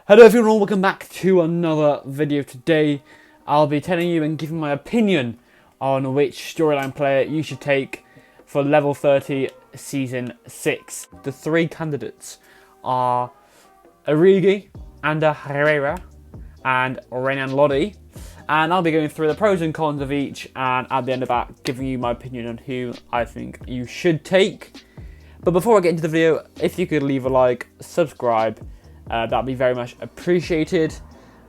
Hello everyone, welcome back to another video. Today I'll be telling you and giving my opinion on which storyline player you should take for level 30 season 6. The three candidates are Origi, Herrera and Lodi, and I'll be going through the pros and cons of each, and at the end of that giving you my opinion on who I think you should take. But before I get into the video, if you could leave a like, subscribe, that'd be very much appreciated.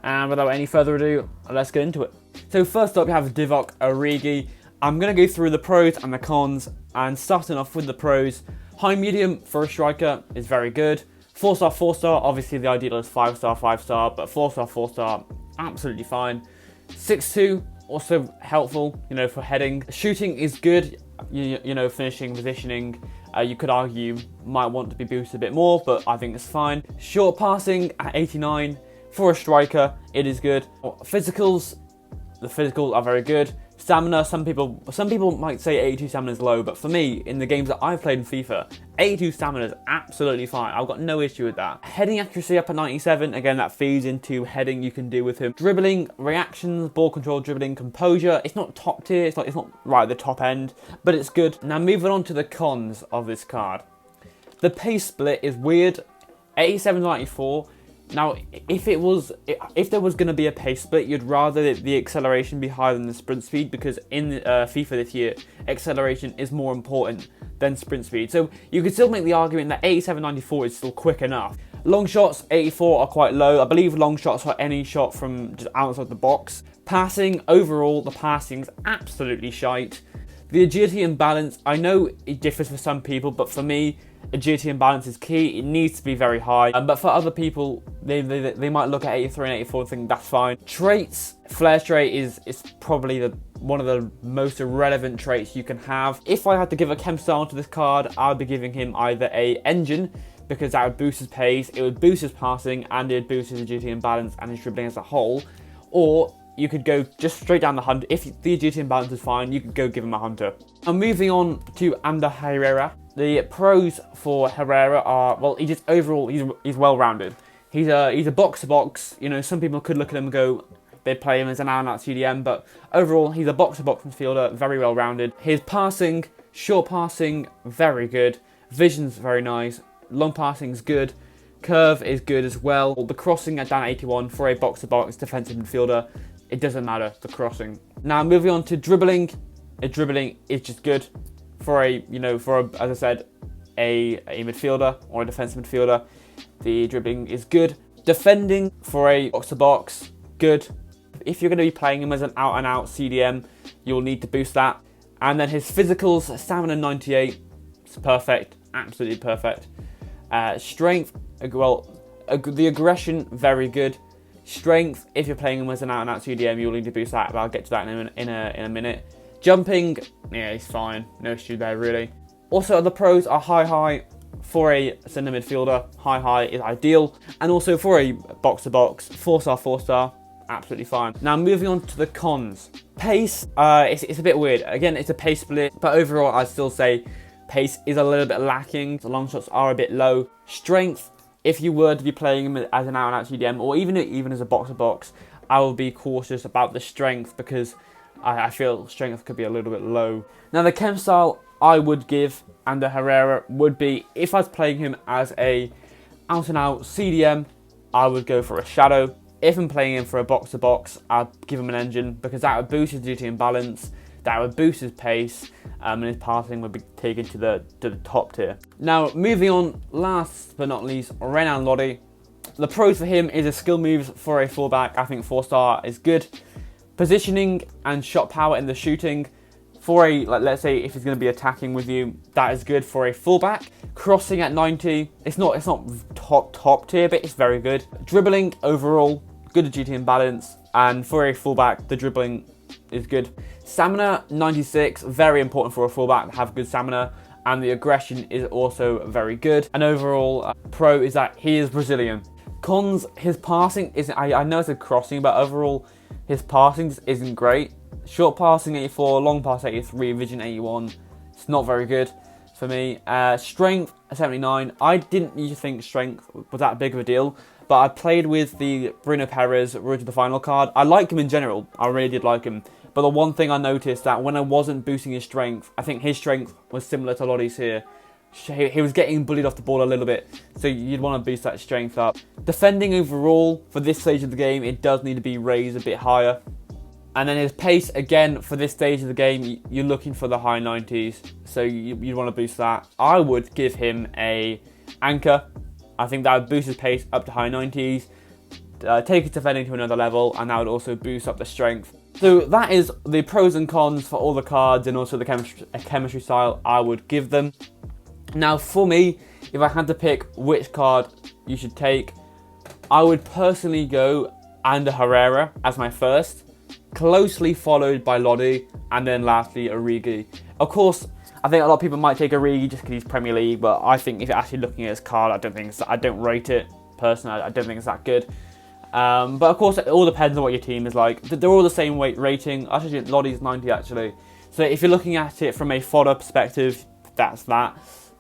And without any further ado, let's get into it. So first up, we have Divock Origi. I'm going to go through the pros and the cons, and starting off with the pros. High medium for a striker is very good. 4-star, 4-star, obviously the ideal is 5-star, 5-star, but 4-star, 4-star, absolutely fine. 6'2", also helpful, for heading. Shooting is good, finishing, positioning. You could argue might want to be boosted a bit more, but I think it's fine. Short passing at 89 for a striker, it is good. Physicals, the physicals are very good. Stamina, some people might say 82 stamina is low, but for me, in the games that I've played in FIFA, 82 stamina is absolutely fine. I've got no issue with that. Heading accuracy up at 97, again, that feeds into heading you can do with him. Dribbling, reactions, ball control, dribbling, composure. It's not top tier, it's not right at the top end, but it's good. Now moving on to the cons of this card. The pace split is weird. 87 to 94. Now, if there was going to be a pace split, you'd rather the acceleration be higher than the sprint speed, because in FIFA this year, acceleration is more important than sprint speed. So you could still make the argument that 87-94 is still quick enough. Long shots, 84 are quite low. I believe long shots are any shot from just outside the box. Passing, overall, the passing's absolutely shite. The agility and balance, I know it differs for some people, but for me, agility and balance is key. It needs to be very high. But for other people, they might look at 83 and 84 and think that's fine. Traits, flair trait is probably one of the most irrelevant traits you can have. If I had to give a chem style to this card, I'd be giving him either a engine, because that would boost his pace, it would boost his passing, and it would boost his agility and balance and his dribbling as a whole. Or you could go just straight down the hunter. If the agility and balance is fine, you could go give him a hunter. And moving on to Herrera. The pros for Herrera are, well, he just overall, he's well-rounded. He's a box-to-box. Some people could look at him and go, they'd play him as an out-and-out CDM, but overall, he's a box-to-box midfielder, very well-rounded. His passing, short passing, very good. Vision's very nice. Long passing's good. Curve is good as well. The crossing at down 81 for a box-to-box defensive midfielder, it doesn't matter, the crossing. Now, moving on to dribbling. Dribbling is just good. For as I said, a midfielder or a defensive midfielder, the dribbling is good. Defending for a box-to-box, good. If you're going to be playing him as an out-and-out CDM, you'll need to boost that. And then his physicals, stamina 98, it's perfect, absolutely perfect. Strength, well, the aggression, very good. Strength, if you're playing him as an out-and-out CDM, you'll need to boost that, but I'll get to that in a minute. Jumping, yeah, he's fine. No issue there, really. Also, the pros are high for a centre midfielder. High is ideal. And also for a box-to-box, 4-star, 4-star, absolutely fine. Now, moving on to the cons. Pace, it's a bit weird. Again, it's a pace split, but overall, I'd still say pace is a little bit lacking. The long shots are a bit low. Strength, if you were to be playing him as an out-and-out CDM, or even as a box-to-box, I would be cautious about the strength, because I feel strength could be a little bit low. Now, the chem style I would give Herrera would be, if I was playing him as a out-and-out CDM, I would go for a shadow. If I'm playing him for a box-to-box, I'd give him an engine, because that would boost his agility and balance, that would boost his pace, and his passing would be taken to the top tier. Now, moving on, last but not least, Lodi. The pros for him is his skill moves for a fullback. I think 4-star is good. Positioning and shot power in the shooting for a, let's say if he's going to be attacking with you, that is good for a fullback. Crossing at 90, it's not top tier, but it's very good. Dribbling overall, good agility and balance, and for a fullback, the dribbling is good. Stamina 96, very important for a fullback to have good stamina, and the aggression is also very good. And overall, pro is that he is Brazilian. Cons, his passing isn't, I know it's a crossing, but overall, his passing isn't great. Short passing 84, long pass 83, vision 81. It's not very good for me. Strength 79. I didn't used to think strength was that big of a deal, but I played with the Bruno Perez Road to the Final card. I like him in general. I really did like him. But the one thing I noticed that when I wasn't boosting his strength, I think his strength was similar to Lodi's here. He was getting bullied off the ball a little bit, so you'd want to boost that strength up. Defending overall, for this stage of the game, it does need to be raised a bit higher. And then his pace, again, for this stage of the game, you're looking for the high 90s, so you'd want to boost that. I would give him a anchor. I think that would boost his pace up to high 90s, take his defending to another level, and that would also boost up the strength. So that is the pros and cons for all the cards and also the chemistry style I would give them. Now for me, if I had to pick which card you should take, I would personally go Ander Herrera as my first, closely followed by Lodi, and then lastly Origi. Of course, I think a lot of people might take Origi just because he's Premier League, but I think if you're actually looking at his card, I don't rate it personally. I don't think it's that good. But of course, it all depends on what your team is like. They're all the same weight rating. Actually, Lodi's 90 actually. So if you're looking at it from a fodder perspective, that's that.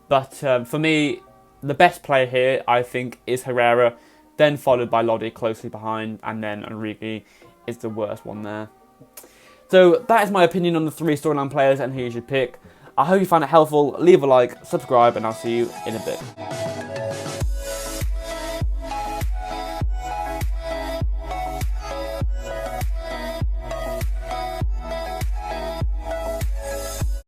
But for me, the best player here, I think, is Herrera, then followed by Lodi closely behind, and then Origi is the worst one there. So that is my opinion on the 3 storyline players and who you should pick. I hope you found it helpful. Leave a like, subscribe, and I'll see you in a bit.